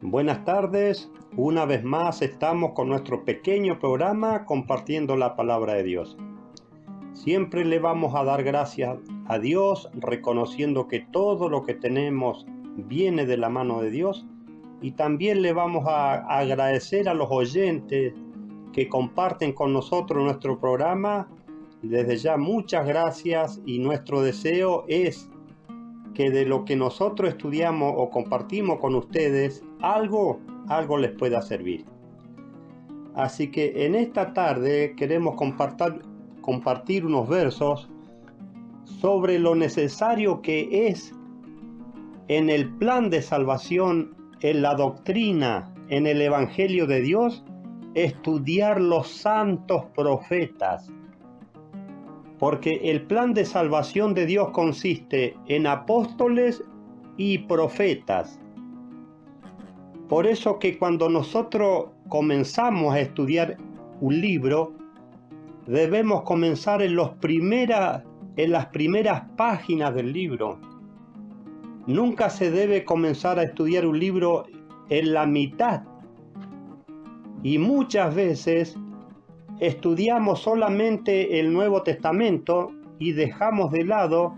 Buenas tardes, una vez más estamos con nuestro pequeño programa compartiendo la palabra de Dios. Siempre le vamos a dar gracias a Dios, reconociendo que todo lo que tenemos viene de la mano de Dios, y también le vamos a agradecer a los oyentes que comparten con nosotros nuestro programa. Desde ya muchas gracias, y nuestro deseo es que de lo que nosotros estudiamos o compartimos con ustedes, algo les pueda servir. Así que en esta tarde queremos compartir unos versos sobre lo necesario que es en el plan de salvación, en la doctrina, en el Evangelio de Dios, estudiar los santos profetas. Porque el plan de salvación de Dios consiste en apóstoles y profetas. Por eso que cuando nosotros comenzamos a estudiar un libro, debemos comenzar en las primeras páginas del libro. Nunca se debe comenzar a estudiar un libro en la mitad. Y muchas veces estudiamos solamente el Nuevo Testamento y dejamos de lado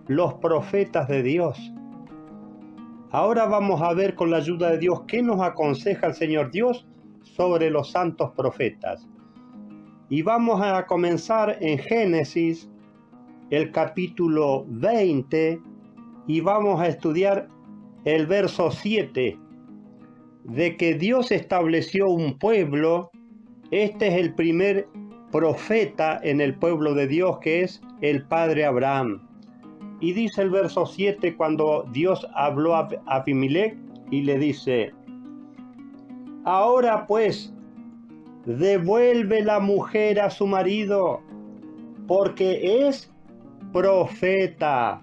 los profetas de Dios. Ahora vamos a ver con la ayuda de Dios qué nos aconseja el Señor Dios sobre los santos profetas. Y vamos a comenzar en Génesis, el capítulo 20, y vamos a estudiar el verso 7, de que Dios estableció un pueblo. Este es el primer profeta en el pueblo de Dios, que es el padre Abraham. Y dice el verso 7, cuando Dios habló a Abimelech y le dice: ahora pues, devuelve la mujer a su marido, porque es profeta,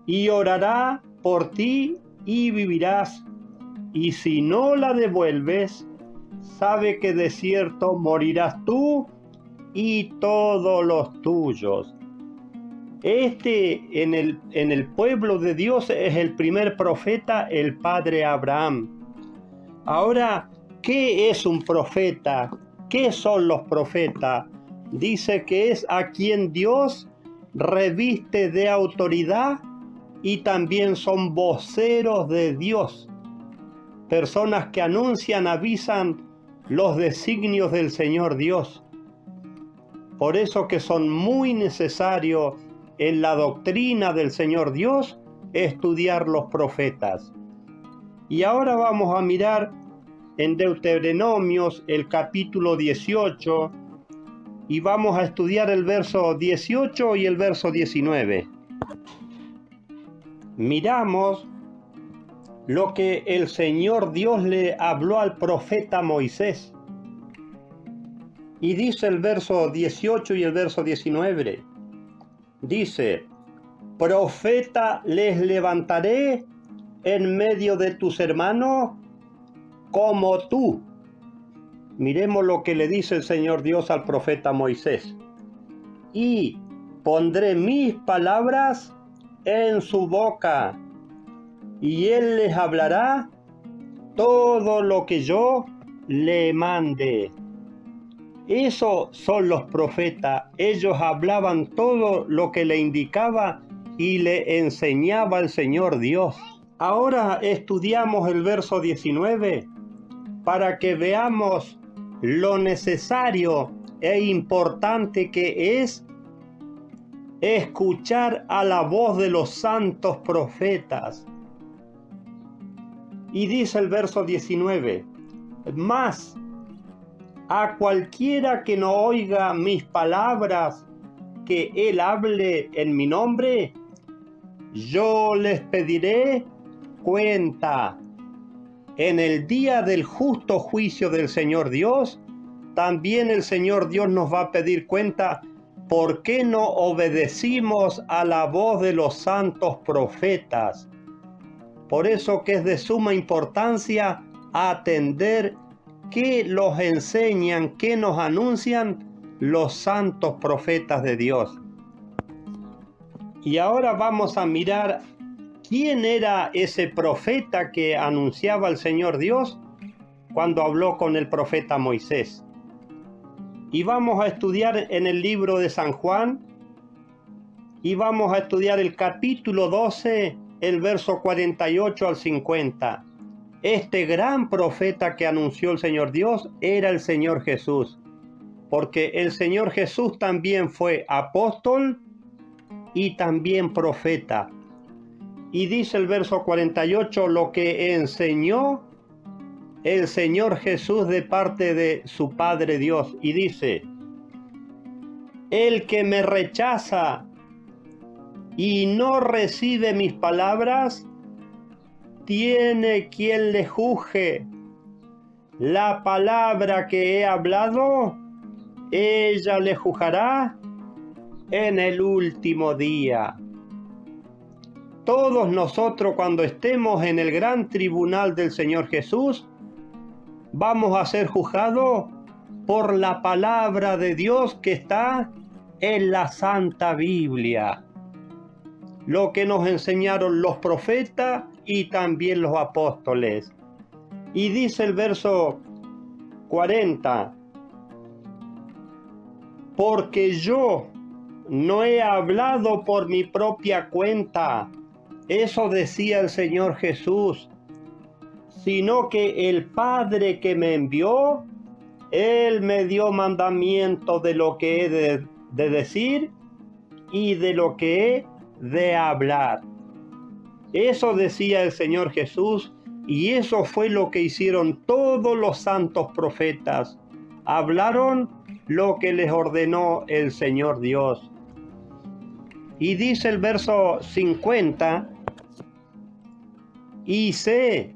y orará por ti y vivirás. Y si no la devuelves, sabe que de cierto morirás tú y todos los tuyos. En el pueblo de Dios es el primer profeta, el padre Abraham. Ahora, ¿qué es un profeta? ¿Qué son los profetas? Dice que es a quien Dios reviste de autoridad, y también son voceros de Dios. Personas que anuncian, avisan los designios del Señor Dios. Por eso que son muy necesarios en la doctrina del Señor Dios estudiar los profetas. Y ahora vamos a mirar en Deuteronomios el capítulo 18, y vamos a estudiar el verso 18 y el verso 19. Miramos lo que el Señor Dios le habló al profeta Moisés. Y dice el verso 18 y el verso 19. Dice: profeta les levantaré en medio de tus hermanos como tú. Miremos lo que le dice el Señor Dios al profeta Moisés. Y pondré mis palabras en su boca, y él les hablará todo lo que yo le mande. Esos son los profetas. Ellos hablaban todo lo que le indicaba y le enseñaba el Señor Dios. Ahora estudiamos el verso 19 para que veamos lo necesario e importante que es escuchar a la voz de los santos profetas. Y dice el verso 19: mas a cualquiera que no oiga mis palabras, que él hable en mi nombre, yo les pediré cuenta. En el día del justo juicio del Señor Dios, también el Señor Dios nos va a pedir cuenta por qué no obedecimos a la voz de los santos profetas. Por eso que es de suma importancia atender qué nos enseñan, qué nos anuncian los santos profetas de Dios. Y ahora vamos a mirar ¿Quién era ese profeta que anunciaba al Señor Dios cuando habló con el profeta Moisés? Y vamos a estudiar en el libro de San Juan, y vamos a estudiar el capítulo 12, el verso 48 al 50. Este gran profeta que anunció el Señor Dios era el Señor Jesús, porque el Señor Jesús también fue apóstol y también profeta. Y dice el verso 48, lo que enseñó el Señor Jesús de parte de su Padre Dios. Y dice, el que me rechaza y no recibe mis palabras, tiene quien le juzgue. La palabra que he hablado, ella le juzgará en el último día. Todos nosotros, cuando estemos en el gran tribunal del Señor Jesús, vamos a ser juzgados por la palabra de Dios que está en la Santa Biblia. Lo que nos enseñaron los profetas y también los apóstoles. Y dice el verso 40, porque yo no he hablado por mi propia cuenta, eso decía el Señor Jesús, sino que el Padre que me envió, Él me dio mandamiento de lo que he de decir y de lo que he de hablar. Eso decía el Señor Jesús, y eso fue lo que hicieron todos los santos profetas. Hablaron lo que les ordenó el Señor Dios. Y dice el verso 50, y sé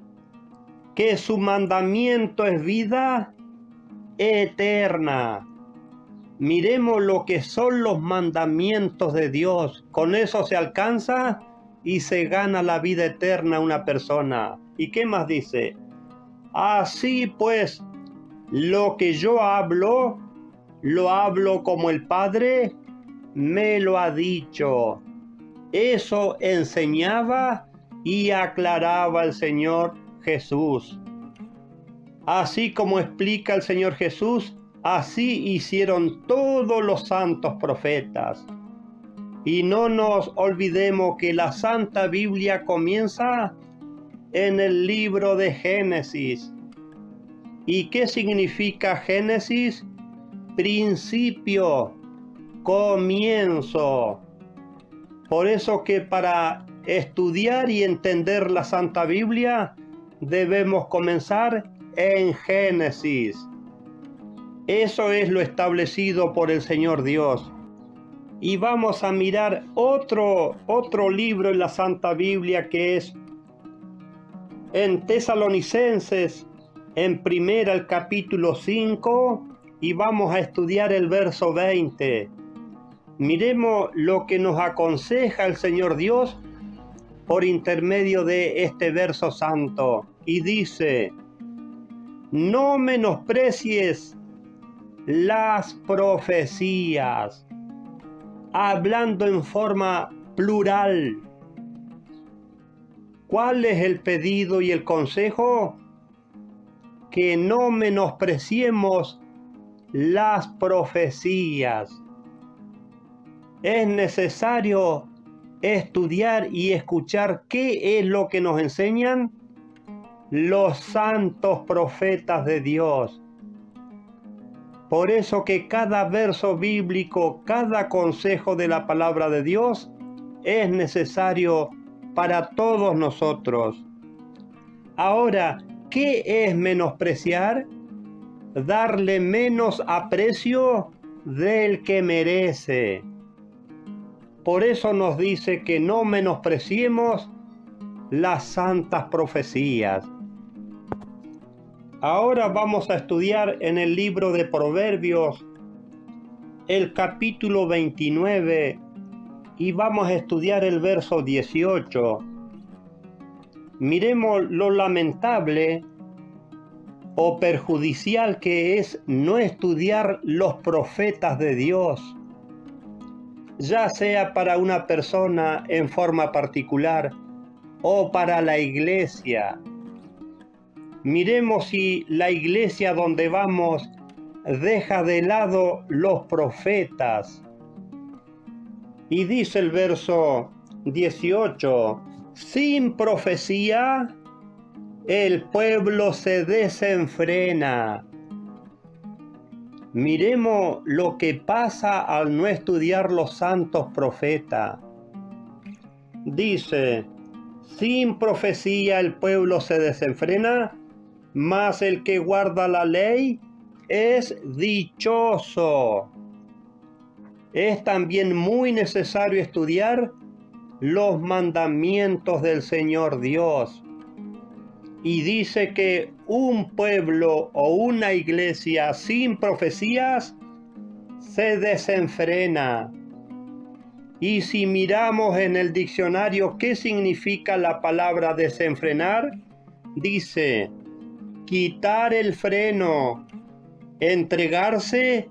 que su mandamiento es vida eterna. Miremos lo que son los mandamientos de Dios. Con eso se alcanza y se gana la vida eterna una persona. ¿Y qué más dice? Así pues, lo que yo hablo, lo hablo como el Padre me lo ha dicho. Eso enseñaba y aclaraba el Señor Jesús. Así como explica el Señor Jesús, así hicieron todos los santos profetas. Y no nos olvidemos que la Santa Biblia comienza en el libro de Génesis. ¿Y qué significa Génesis? Principio, comienzo. Por eso que para estudiar y entender la Santa Biblia debemos comenzar en Génesis. Eso es lo establecido por el Señor Dios. Y vamos a mirar otro libro en la Santa Biblia, que es en Tesalonicenses, en primera el capítulo 5, y vamos a estudiar el verso 20. Miremos lo que nos aconseja el Señor Dios por intermedio de este verso santo. Y dice, no menosprecies las profecías, hablando en forma plural. ¿Cuál es el pedido y el consejo? Que no menospreciemos las profecías. Es necesario estudiar y escuchar qué es lo que nos enseñan los santos profetas de Dios. Por eso que cada verso bíblico, cada consejo de la palabra de Dios es necesario para todos nosotros. Ahora, ¿qué es menospreciar? Darle menos aprecio del que merece. Por eso nos dice que no menospreciemos las santas profecías. Ahora vamos a estudiar en el libro de Proverbios el capítulo 29 y vamos a estudiar el verso 18. Miremos lo lamentable o perjudicial que es no estudiar los profetas de Dios, ya sea para una persona en forma particular o para la iglesia. Miremos si la iglesia donde vamos deja de lado los profetas. Y dice el verso 18, sin profecía el pueblo se desenfrena. Miremos lo que pasa al no estudiar los santos profetas. Dice, sin profecía el pueblo se desenfrena, mas el que guarda la ley es dichoso. Es también muy necesario estudiar los mandamientos del Señor Dios. Y dice que un pueblo o una iglesia sin profecías se desenfrena. Y si miramos en el diccionario qué significa la palabra desenfrenar, dice quitar el freno, entregarse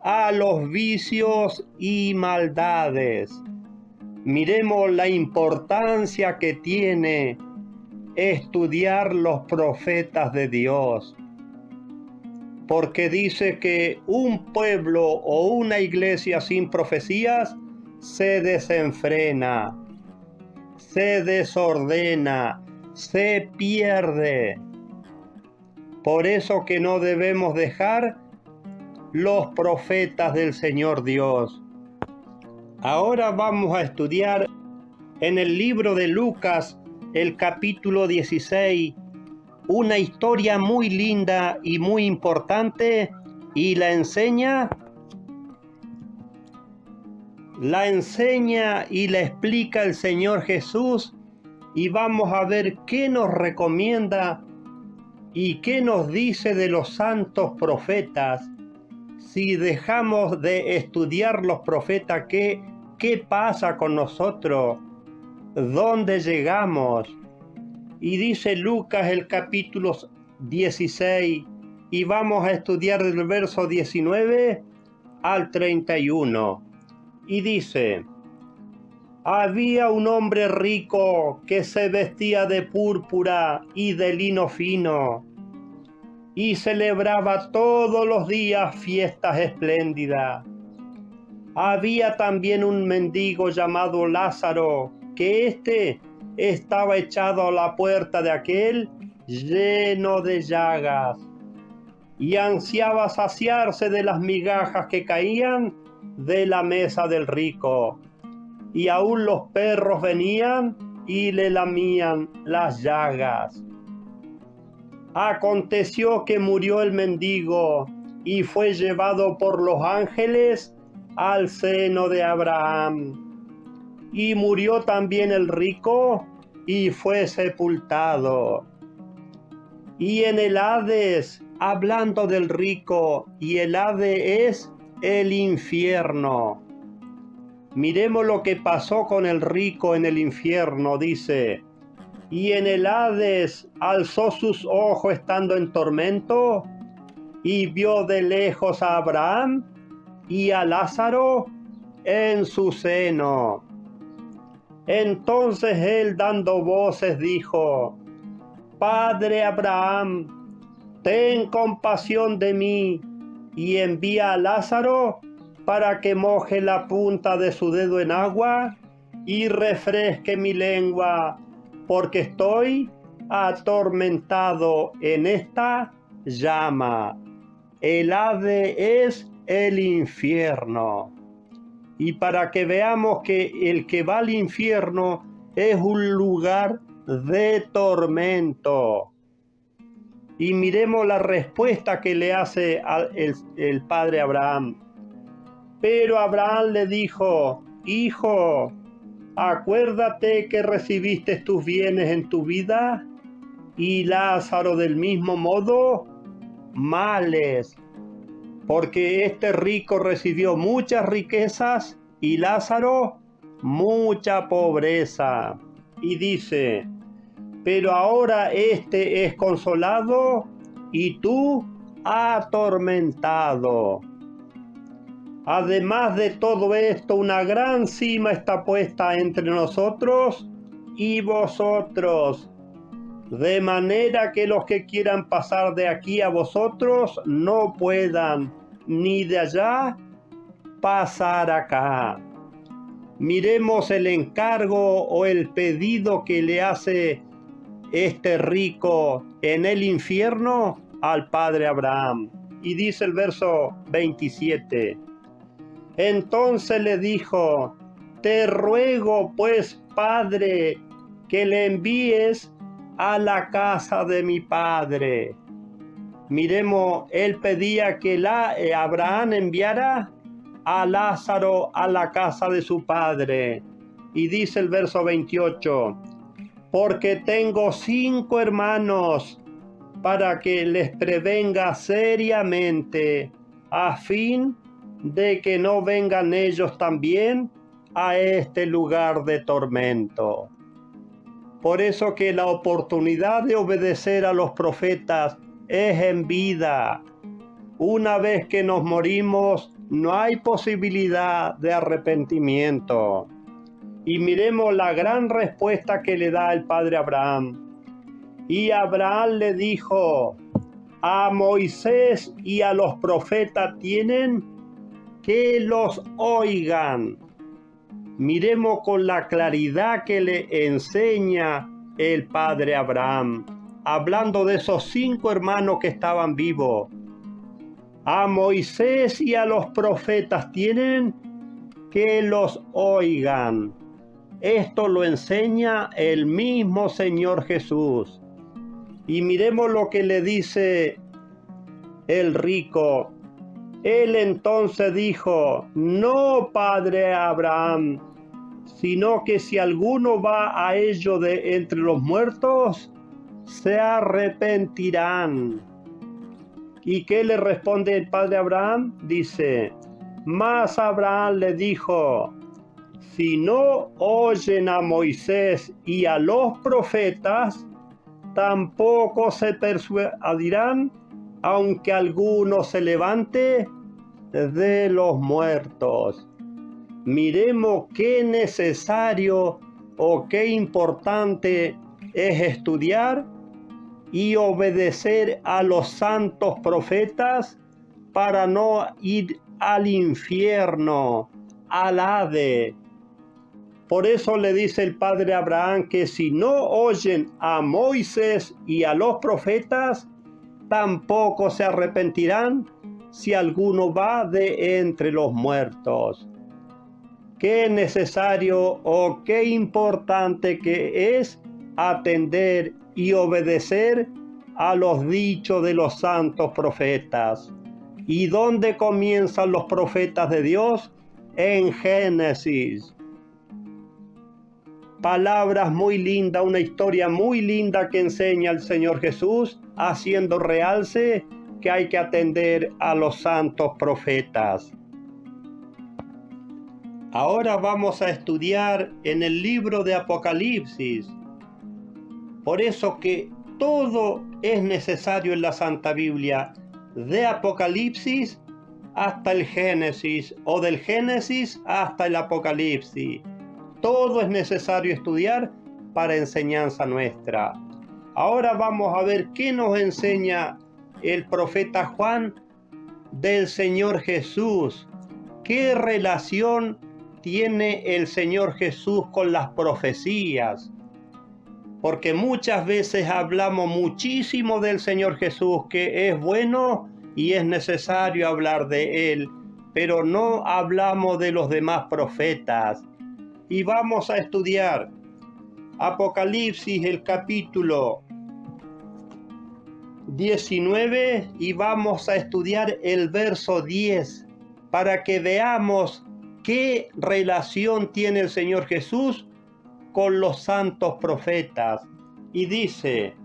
a los vicios y maldades. Miremos la importancia que tiene estudiar los profetas de Dios, porque dice que un pueblo o una iglesia sin profecías se desenfrena, se desordena, se pierde. Por eso que no debemos dejar los profetas del Señor Dios. Ahora vamos a estudiar en el libro de Lucas, el capítulo 16, una historia muy linda y muy importante, y la enseña y la explica el Señor Jesús, y vamos a ver qué nos recomienda y qué nos dice de los santos profetas. Si dejamos de estudiar los profetas, ¿qué pasa con nosotros? ¿Dónde llegamos? Y dice Lucas el capítulo 16, y vamos a estudiar del verso 19 al 31. Y dice, había un hombre rico que se vestía de púrpura y de lino fino, y celebraba todos los días fiestas espléndidas. Había también un mendigo llamado Lázaro, que estaba echado a la puerta de aquel, lleno de llagas, y ansiaba saciarse de las migajas que caían de la mesa del rico. Y aún los perros venían y le lamían las llagas. Aconteció que murió el mendigo y fue llevado por los ángeles al seno de Abraham. Y murió también el rico y fue sepultado. Y en el Hades, hablando del rico, y el Hades es el infierno. Miremos lo que pasó con el rico en el infierno, dice. Y en el Hades alzó sus ojos estando en tormento, y vio de lejos a Abraham y a Lázaro en su seno. Entonces él, dando voces, dijo, Padre Abraham, ten compasión de mí, y envía a Lázaro para que moje la punta de su dedo en agua y refresque mi lengua, porque estoy atormentado en esta llama. El Hades es el infierno. Y para que veamos que el que va al infierno es un lugar de tormento. Y miremos la respuesta que le hace el padre Abraham. Pero Abraham le dijo, Hijo, acuérdate que recibiste tus bienes en tu vida, y Lázaro del mismo modo, males. Porque este rico recibió muchas riquezas y Lázaro mucha pobreza. Y dice, pero ahora este es consolado y tú atormentado. Además de todo esto, una gran cima está puesta entre nosotros y vosotros, de manera que los que quieran pasar de aquí a vosotros no puedan, ni de allá pasar acá. Miremos el encargo o el pedido que le hace este rico en el infierno al padre Abraham. Y dice el verso 27. Entonces le dijo: te ruego pues, padre, que le envíes a la casa de mi padre. Miremos, él pedía que Abraham enviara a Lázaro a la casa de su padre. Y dice el verso 28, porque tengo 5 hermanos, para que les prevenga seriamente, a fin de que no vengan ellos también a este lugar de tormento. Por eso que la oportunidad de obedecer a los profetas es en vida. Una vez que nos morimos, no hay posibilidad de arrepentimiento. Y miremos la gran respuesta que le da el padre Abraham. Y Abraham le dijo: a Moisés y a los profetas tienen que los oigan. Miremos con la claridad que le enseña el padre Abraham, hablando de esos 5 hermanos que estaban vivos. A Moisés y a los profetas tienen que los oigan. Esto lo enseña el mismo Señor Jesús. Y miremos lo que le dice el rico. Él entonces dijo: no, padre Abraham, sino que si alguno va a ello de entre los muertos, se arrepentirán. ¿Y qué le responde el padre Abraham? Dice: mas Abraham le dijo: si no oyen a Moisés y a los profetas, tampoco se persuadirán, aunque alguno se levante de los muertos. Miremos qué necesario o qué importante es estudiar y obedecer a los santos profetas para no ir al infierno, al Hades. Por eso le dice el padre Abraham que si no oyen a Moisés y a los profetas, tampoco se arrepentirán si alguno va de entre los muertos. Qué necesario o qué importante que es atender y obedecer a los dichos de los santos profetas. ¿Y dónde comienzan los profetas de Dios? En Génesis. Palabras muy lindas, una historia muy linda que enseña el Señor Jesús, haciendo realce que hay que atender a los santos profetas. Ahora vamos a estudiar en el libro de Apocalipsis. Por eso que todo es necesario en la Santa Biblia, de Apocalipsis hasta el Génesis, o del Génesis hasta el Apocalipsis. Todo es necesario estudiar para enseñanza nuestra. Ahora vamos a ver qué nos enseña el profeta Juan del Señor Jesús. ¿Qué relación tiene el Señor Jesús con las profecías? Porque muchas veces hablamos muchísimo del Señor Jesús, que es bueno y es necesario hablar de Él, pero no hablamos de los demás profetas. Y vamos a estudiar Apocalipsis, el capítulo 19, y vamos a estudiar el verso 10 para que veamos qué relación tiene el Señor Jesús con los santos profetas. Y dice: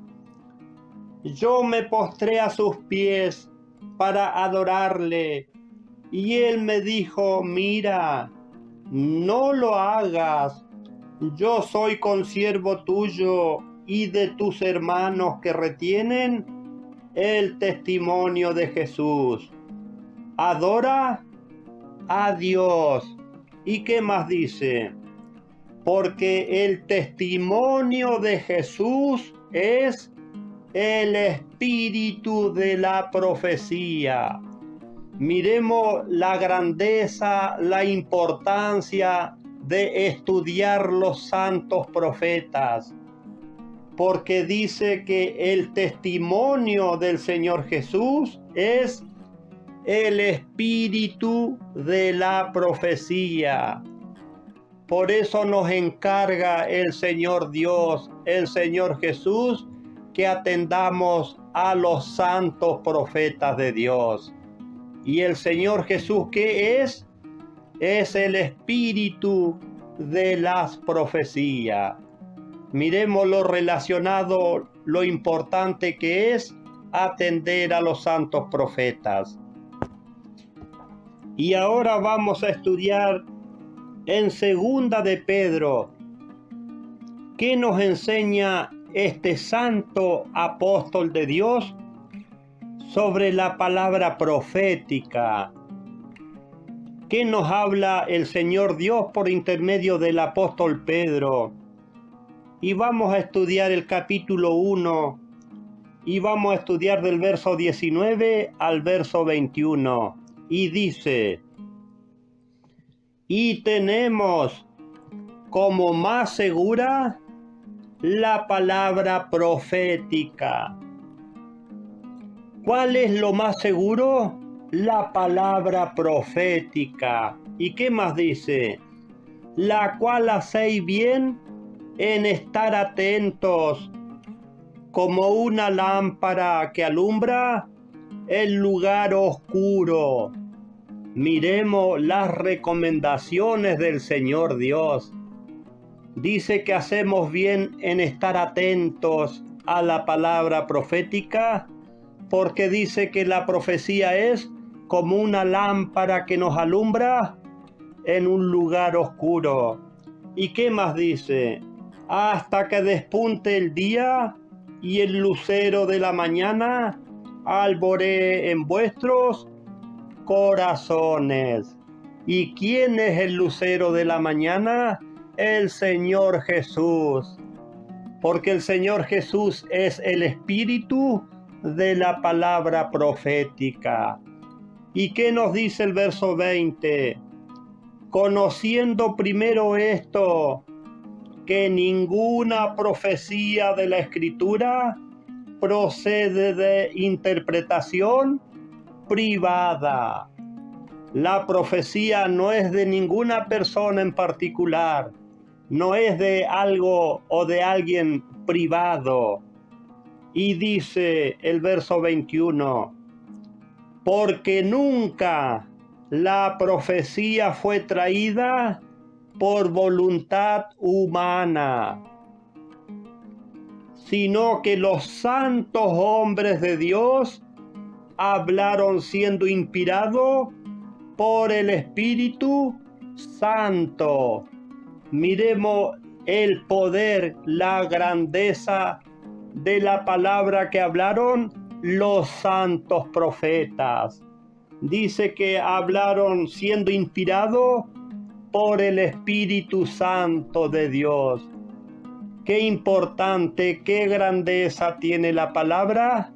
yo me postré a sus pies para adorarle, y él me dijo: mira, no lo hagas, yo soy consiervo tuyo y de tus hermanos que retienen el testimonio de Jesús. Adora a Dios. ¿Y qué más dice? porque el testimonio de Jesús es el espíritu de la profecía. Miremos la grandeza, la importancia de estudiar los santos profetas, porque dice que el testimonio del Señor Jesús es el espíritu de la profecía. Por eso nos encarga el Señor Dios, el Señor Jesús, que atendamos a los santos profetas de Dios. Y el Señor Jesús, ¿qué es? Es el espíritu de las profecías. Miremos lo relacionado, lo importante que es atender a los santos profetas. Y ahora vamos a estudiar en Segunda de Pedro, ¿qué nos enseña este santo apóstol de Dios sobre la palabra profética? ¿Qué nos habla el Señor Dios por intermedio del apóstol Pedro? Y vamos a estudiar el capítulo 1 y vamos a estudiar del verso 19 al verso 21. Y dice: y tenemos como más segura la palabra profética. ¿Cuál es lo más seguro? La palabra profética. ¿Y qué más dice? La cual hacéis bien en estar atentos, como una lámpara que alumbra el lugar oscuro. Miremos las recomendaciones del Señor Dios. Dice que hacemos bien en estar atentos a la palabra profética, porque dice que la profecía es como una lámpara que nos alumbra en un lugar oscuro. ¿Y qué más dice? Hasta que despunte el día y el lucero de la mañana alboree en vuestros corazones. ¿Y quién es el lucero de la mañana? El Señor Jesús. Porque el Señor Jesús es el espíritu de la palabra profética. ¿Y qué nos dice el verso 20? Conociendo primero esto, que ninguna profecía de la Escritura procede de interpretación privada. La profecía no es de ninguna persona en particular, no es de algo o de alguien privado. Y dice el verso 21, porque nunca la profecía fue traída por voluntad humana, sino que los santos hombres de Dios hablaron siendo inspirados por el Espíritu Santo. Miremos el poder, la grandeza de la palabra que hablaron los santos profetas. Dice que hablaron siendo inspirados por el Espíritu Santo de Dios. Qué importante, qué grandeza tiene la palabra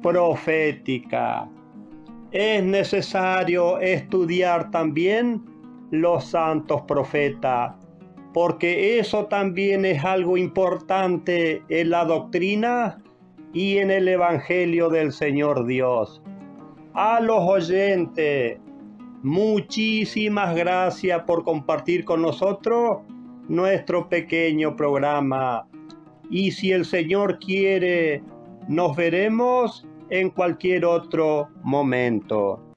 profética. Es necesario estudiar también los santos profetas, porque eso también es algo importante en la doctrina y en el Evangelio del Señor Dios. A los oyentes, muchísimas gracias por compartir con nosotros nuestro pequeño programa. Y si el Señor quiere, nos veremos en cualquier otro momento.